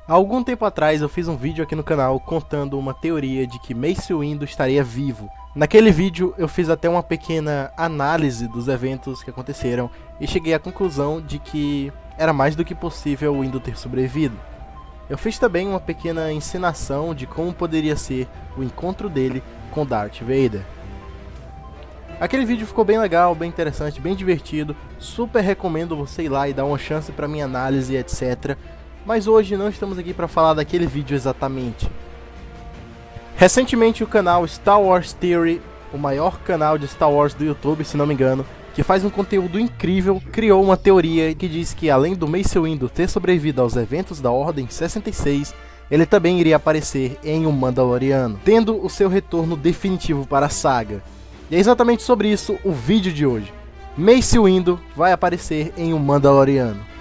Há algum tempo atrás eu fiz um vídeo aqui no canal contando uma teoria de que Mace Windu estaria vivo. Naquele vídeo eu fiz até uma pequena análise dos eventos que aconteceram e cheguei à conclusão de que era mais do que possível o Windu ter sobrevivido. Eu fiz também uma pequena encenação de como poderia ser o encontro dele com Darth Vader. Aquele vídeo ficou bem legal, bem interessante, bem divertido, super recomendo você ir lá e dar uma chance para minha análise, etc. Mas hoje não estamos aqui para falar daquele vídeo exatamente. Recentemente o canal Star Wars Theory, o maior canal de Star Wars do YouTube, se não me engano, que faz um conteúdo incrível, criou uma teoria que diz que além do Mace Windu ter sobrevivido aos eventos da Ordem 66, ele também iria aparecer em O Mandaloriano, tendo o seu retorno definitivo para a saga. E é exatamente sobre isso o vídeo de hoje. Mace Windu vai aparecer em O Mandaloriano.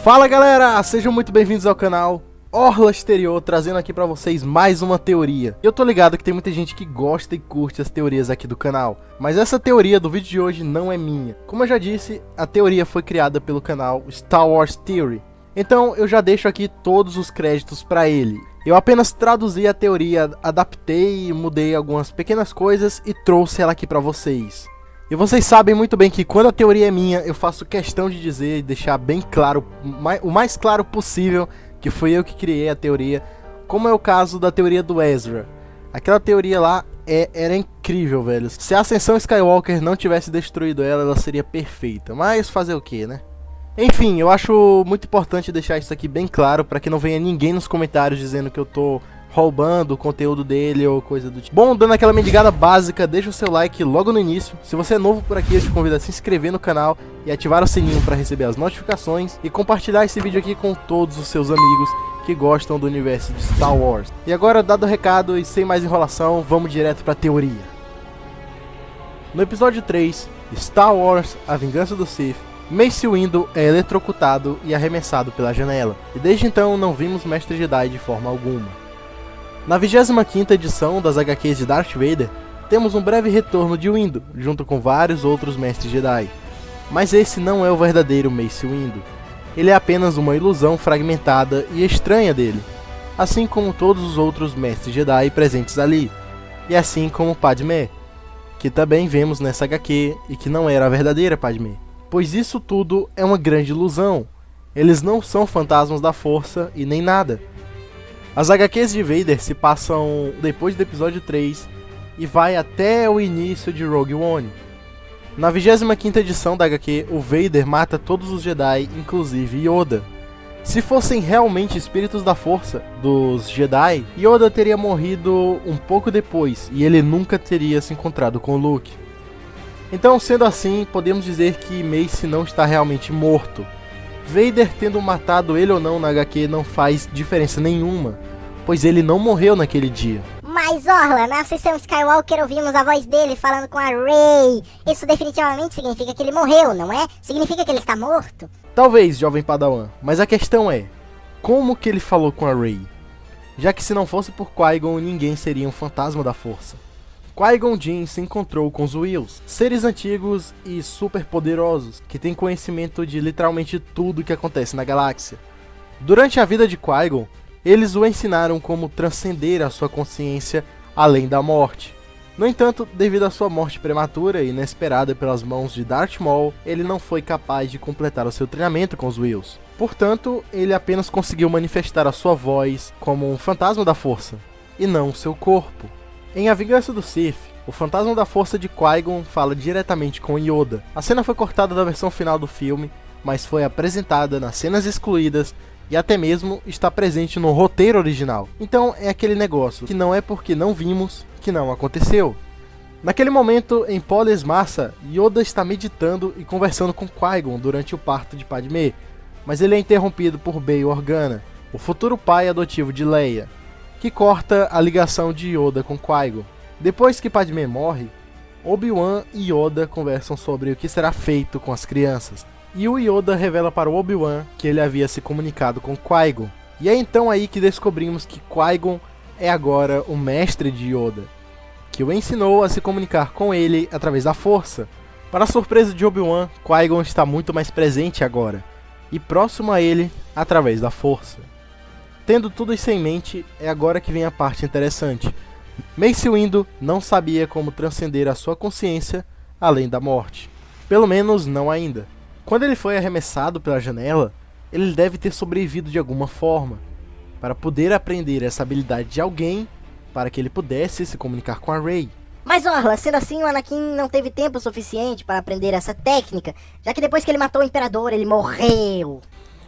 Fala galera, sejam muito bem-vindos ao canal Orla Exterior, trazendo aqui pra vocês mais uma teoria. Eu tô ligado que tem muita gente que gosta e curte as teorias aqui do canal, mas essa teoria do vídeo de hoje não é minha. Como eu já disse, a teoria foi criada pelo canal Star Wars Theory, então eu já deixo aqui todos os créditos pra ele. Eu apenas traduzi a teoria, adaptei, mudei algumas pequenas coisas e trouxe ela aqui pra vocês. E vocês sabem muito bem que quando a teoria é minha, eu faço questão de dizer e deixar bem claro, o mais claro possível, que foi eu que criei a teoria, como é o caso da teoria do Ezra. Aquela teoria lá era incrível, velho. Se a Ascensão Skywalker não tivesse destruído ela, ela seria perfeita. Mas fazer o que, né? Enfim, eu acho muito importante deixar isso aqui bem claro, para que não venha ninguém nos comentários dizendo que eu tô roubando o conteúdo dele ou coisa do tipo. Bom, dando aquela mendigada básica, deixa o seu like logo no início. Se você é novo por aqui, eu te convido a se inscrever no canal e ativar o sininho para receber as notificações e compartilhar esse vídeo aqui com todos os seus amigos que gostam do universo de Star Wars. E agora, dado o recado e sem mais enrolação, vamos direto para a teoria. No episódio 3, Star Wars: A Vingança do Sith, Mace Windu é eletrocutado e arremessado pela janela, e desde então não vimos Mestre Jedi de forma alguma. Na 25ª edição das HQs de Darth Vader, temos um breve retorno de Windu, junto com vários outros Mestres Jedi. Mas esse não é o verdadeiro Mace Windu. Ele é apenas uma ilusão fragmentada e estranha dele, assim como todos os outros Mestres Jedi presentes ali, e assim como Padmé, que também vemos nessa HQ e que não era a verdadeira Padmé. Pois isso tudo é uma grande ilusão. Eles não são fantasmas da força e nem nada. As HQs de Vader se passam depois do episódio 3 e vai até o início de Rogue One. Na 25ª edição da HQ, o Vader mata todos os Jedi, inclusive Yoda. Se fossem realmente espíritos da força dos Jedi, Yoda teria morrido um pouco depois e ele nunca teria se encontrado com Luke. Então, sendo assim, podemos dizer que Mace não está realmente morto. Vader tendo matado ele ou não na HQ não faz diferença nenhuma, pois ele não morreu naquele dia. Mas Orla, na Ascensão Skywalker ouvimos a voz dele falando com a Rey. Isso definitivamente significa que ele morreu, não é? Significa que ele está morto? Talvez, jovem Padawan, mas a questão é, como que ele falou com a Rey? Já que se não fosse por Qui-Gon, ninguém seria um fantasma da força. Qui-Gon Jinn se encontrou com os Whills, seres antigos e super poderosos, que têm conhecimento de literalmente tudo que acontece na galáxia. Durante a vida de Qui-Gon, eles o ensinaram como transcender a sua consciência além da morte. No entanto, devido à sua morte prematura e inesperada pelas mãos de Darth Maul, ele não foi capaz de completar o seu treinamento com os Whills. Portanto, ele apenas conseguiu manifestar a sua voz como um fantasma da força, e não seu corpo. Em A Vingança do Sith, o fantasma da força de Qui-Gon fala diretamente com Yoda. A cena foi cortada da versão final do filme, mas foi apresentada nas cenas excluídas e até mesmo está presente no roteiro original. Então é aquele negócio que não é porque não vimos que não aconteceu. Naquele momento, em Polis Massa, Yoda está meditando e conversando com Qui-Gon durante o parto de Padmé, mas ele é interrompido por Bail Organa, o futuro pai adotivo de Leia, que corta a ligação de Yoda com Qui-Gon. Depois que Padmé morre, Obi-Wan e Yoda conversam sobre o que será feito com as crianças. E o Yoda revela para o Obi-Wan que ele havia se comunicado com Qui-Gon. E é então aí que descobrimos que Qui-Gon é agora o mestre de Yoda, que o ensinou a se comunicar com ele através da força. Para a surpresa de Obi-Wan, Qui-Gon está muito mais presente agora, e próximo a ele através da força. Tendo tudo isso em mente, é agora que vem a parte interessante. Mace Windu não sabia como transcender a sua consciência além da morte. Pelo menos não ainda. Quando ele foi arremessado pela janela, ele deve ter sobrevivido de alguma forma, para poder aprender essa habilidade de alguém, para que ele pudesse se comunicar com a Rey. Mas Orla, sendo assim, o Anakin não teve tempo suficiente para aprender essa técnica, já que depois que ele matou o Imperador, ele morreu.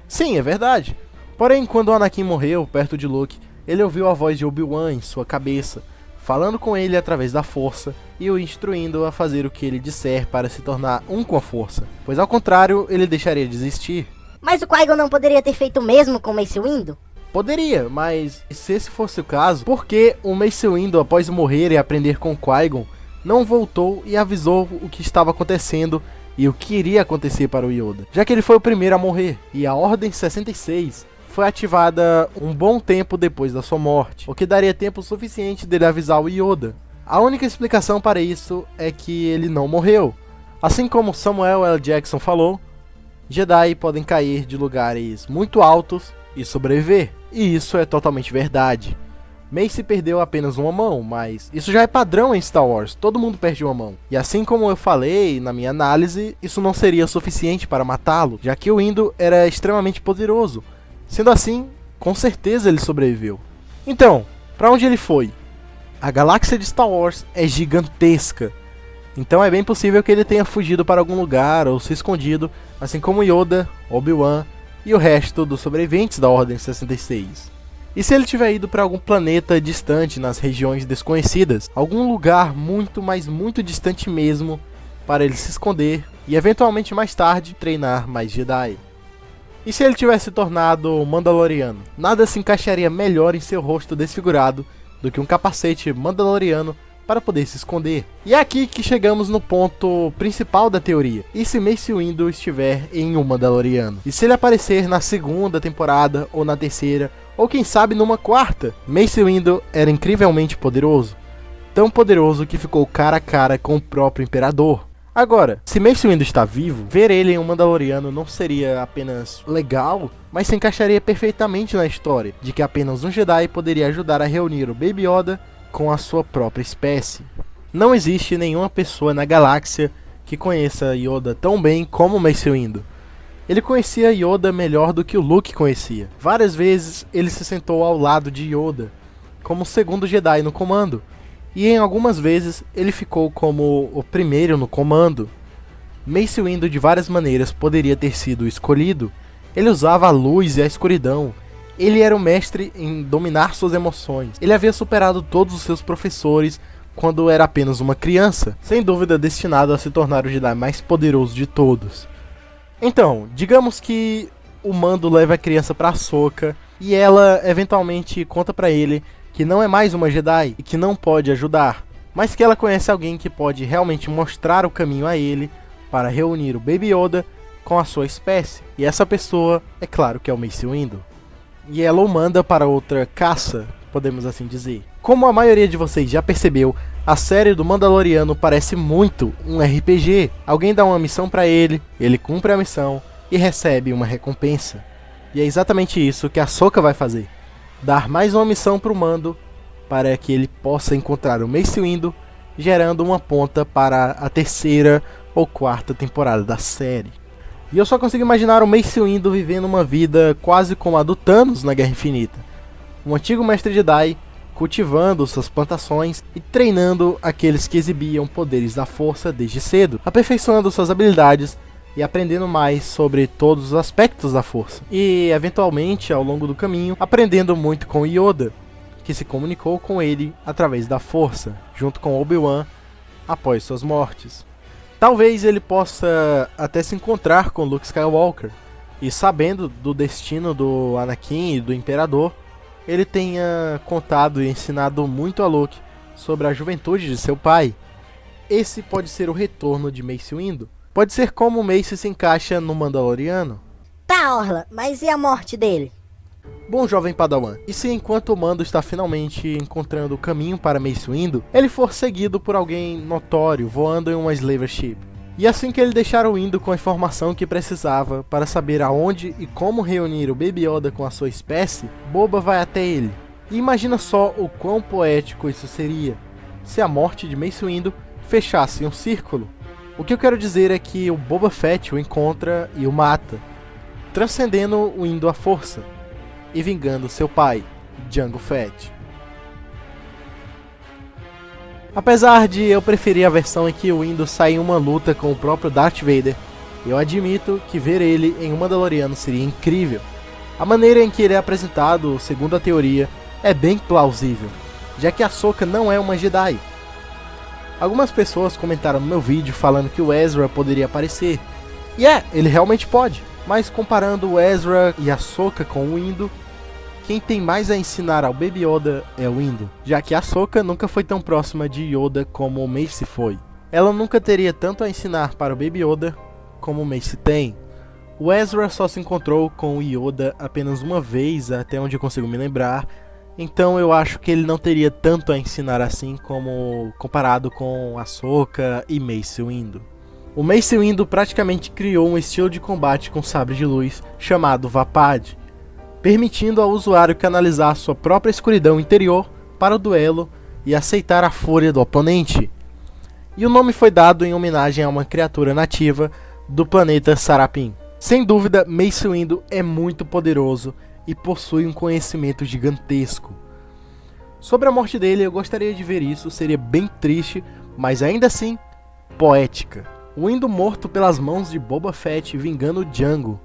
Sim, é verdade. Porém, quando o Anakin morreu perto de Luke, ele ouviu a voz de Obi-Wan em sua cabeça, falando com ele através da força e o instruindo a fazer o que ele disser para se tornar um com a força, pois ao contrário, ele deixaria de existir. Mas o Qui-Gon não poderia ter feito o mesmo com Mace Windu? Poderia, mas se esse fosse o caso, por que o Mace Windu, após morrer e aprender com Qui-Gon, não voltou e avisou o que estava acontecendo e o que iria acontecer para o Yoda? Já que ele foi o primeiro a morrer, e a Ordem 66 foi ativada um bom tempo depois da sua morte, o que daria tempo suficiente dele avisar o Yoda. A única explicação para isso é que ele não morreu. Assim como Samuel L. Jackson falou, Jedi podem cair de lugares muito altos e sobreviver. E isso é totalmente verdade. Mace perdeu apenas uma mão, mas isso já é padrão em Star Wars, todo mundo perde uma mão. E assim como eu falei na minha análise, isso não seria suficiente para matá-lo, já que o Windu era extremamente poderoso. Sendo assim, com certeza ele sobreviveu. Então, para onde ele foi? A galáxia de Star Wars é gigantesca, então é bem possível que ele tenha fugido para algum lugar ou se escondido, assim como Yoda, Obi-Wan e o resto dos sobreviventes da Ordem 66. E se ele tiver ido para algum planeta distante nas regiões desconhecidas, algum lugar muito, mas muito distante mesmo, para ele se esconder e eventualmente mais tarde treinar mais Jedi. E se ele tivesse se tornado Mandaloriano? Nada se encaixaria melhor em seu rosto desfigurado do que um capacete Mandaloriano para poder se esconder. E é aqui que chegamos no ponto principal da teoria. E se Mace Windu estiver em um Mandaloriano? E se ele aparecer na segunda temporada, ou na terceira, ou quem sabe numa quarta? Mace Windu era incrivelmente poderoso. Tão poderoso que ficou cara a cara com o próprio Imperador. Agora, se Mace Windu está vivo, ver ele em um Mandaloriano não seria apenas legal, mas se encaixaria perfeitamente na história, de que apenas um Jedi poderia ajudar a reunir o Baby Yoda com a sua própria espécie. Não existe nenhuma pessoa na galáxia que conheça Yoda tão bem como Mace Windu. Ele conhecia Yoda melhor do que o Luke conhecia. Várias vezes ele se sentou ao lado de Yoda, como o segundo Jedi no comando, e em algumas vezes ele ficou como o primeiro no comando. Mace Windu de várias maneiras poderia ter sido escolhido. Ele usava a luz e a escuridão. Ele era o mestre em dominar suas emoções. Ele havia superado todos os seus professores quando era apenas uma criança, sem dúvida destinado a se tornar o Jedi mais poderoso de todos. Então, digamos que o Mando leva a criança pra Ahsoka e ela eventualmente conta pra ele que não é mais uma Jedi e que não pode ajudar, mas que ela conhece alguém que pode realmente mostrar o caminho a ele para reunir o Baby Yoda com a sua espécie. E essa pessoa, é claro que é o Mace Windu. E ela o manda para outra caça, podemos assim dizer. Como a maioria de vocês já percebeu, a série do Mandaloriano parece muito um RPG. Alguém dá uma missão para ele cumpre a missão e recebe uma recompensa. E é exatamente isso que a Ahsoka vai fazer. Dar mais uma missão para o Mando, para que ele possa encontrar o Mace Windu, gerando uma ponta para a terceira ou quarta temporada da série. E eu só consigo imaginar o Mace Windu vivendo uma vida quase como a do Thanos na Guerra Infinita. Um antigo mestre Jedi, cultivando suas plantações e treinando aqueles que exibiam poderes da força desde cedo, aperfeiçoando suas habilidades e aprendendo mais sobre todos os aspectos da força. E, eventualmente, ao longo do caminho, aprendendo muito com Yoda, que se comunicou com ele através da força, junto com Obi-Wan, após suas mortes. Talvez ele possa até se encontrar com Luke Skywalker, e sabendo do destino do Anakin e do Imperador, ele tenha contado e ensinado muito a Luke sobre a juventude de seu pai. Esse pode ser o retorno de Mace Windu. Pode ser como o Mace se encaixa no Mandaloriano. Tá, Orla, mas e a morte dele? Bom jovem Padawan, e se enquanto o Mando está finalmente encontrando o caminho para Mace Windu, ele for seguido por alguém notório voando em uma Slaver Ship? E assim que ele deixar o Windu com a informação que precisava para saber aonde e como reunir o Baby Yoda com a sua espécie, Boba vai até ele. E imagina só o quão poético isso seria, se a morte de Mace Windu fechasse um círculo. O que eu quero dizer é que o Boba Fett o encontra e o mata, transcendendo o Windu à força e vingando seu pai, Jango Fett. Apesar de eu preferir a versão em que o Windu sai em uma luta com o próprio Darth Vader, eu admito que ver ele em um Mandaloriano seria incrível. A maneira em que ele é apresentado, segundo a teoria, é bem plausível, já que Ahsoka não é uma Jedi. Algumas pessoas comentaram no meu vídeo falando que o Ezra poderia aparecer, e ele realmente pode, mas comparando o Ezra e Ahsoka com o Windu, quem tem mais a ensinar ao Baby Yoda é o Windu, já que Ahsoka nunca foi tão próxima de Yoda como o Mace foi. Ela nunca teria tanto a ensinar para o Baby Yoda como o Mace tem. O Ezra só se encontrou com o Yoda apenas uma vez, até onde eu consigo me lembrar, então eu acho que ele não teria tanto a ensinar assim como comparado com Ahsoka e Mace Windu. O Mace Windu praticamente criou um estilo de combate com sabre de luz chamado Vapad, permitindo ao usuário canalizar sua própria escuridão interior para o duelo e aceitar a fúria do oponente. E o nome foi dado em homenagem a uma criatura nativa do planeta Sarapin. Sem dúvida, Mace Windu é muito poderoso e possui um conhecimento gigantesco. Sobre a morte dele, eu gostaria de ver isso, seria bem triste, mas ainda assim, poética. O Windu morto pelas mãos de Boba Fett vingando Jango.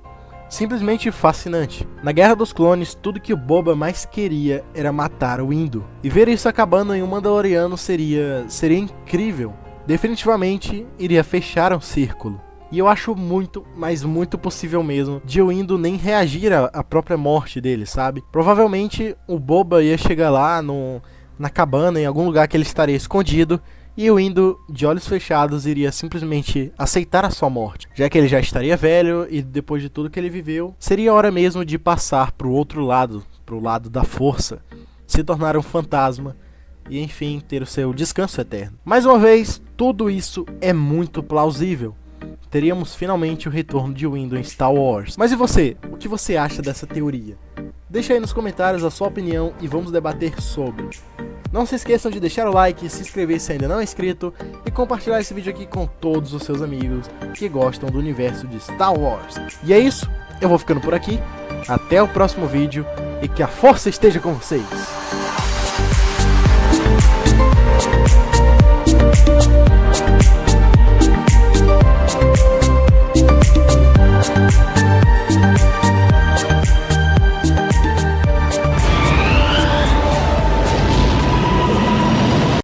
Simplesmente fascinante. Na Guerra dos Clones, tudo que o Boba mais queria era matar o Windu. E ver isso acabando em um Mandaloriano seria incrível. Definitivamente iria fechar um círculo. E eu acho muito, mas muito possível mesmo, de o Windu nem reagir à própria morte dele, sabe? Provavelmente o Boba ia chegar lá na cabana, em algum lugar que ele estaria escondido, e o Windu, de olhos fechados, iria simplesmente aceitar a sua morte, já que ele já estaria velho e depois de tudo que ele viveu, seria hora mesmo de passar pro outro lado, pro lado da força, se tornar um fantasma e enfim ter o seu descanso eterno. Mais uma vez, tudo isso é muito plausível. Teríamos finalmente o retorno de Windu em Star Wars. Mas e você? O que você acha dessa teoria? Deixa aí nos comentários a sua opinião e vamos debater sobre. Não se esqueçam de deixar o like, se inscrever se ainda não é inscrito e compartilhar esse vídeo aqui com todos os seus amigos que gostam do universo de Star Wars. E é isso, eu vou ficando por aqui, até o próximo vídeo e que a força esteja com vocês!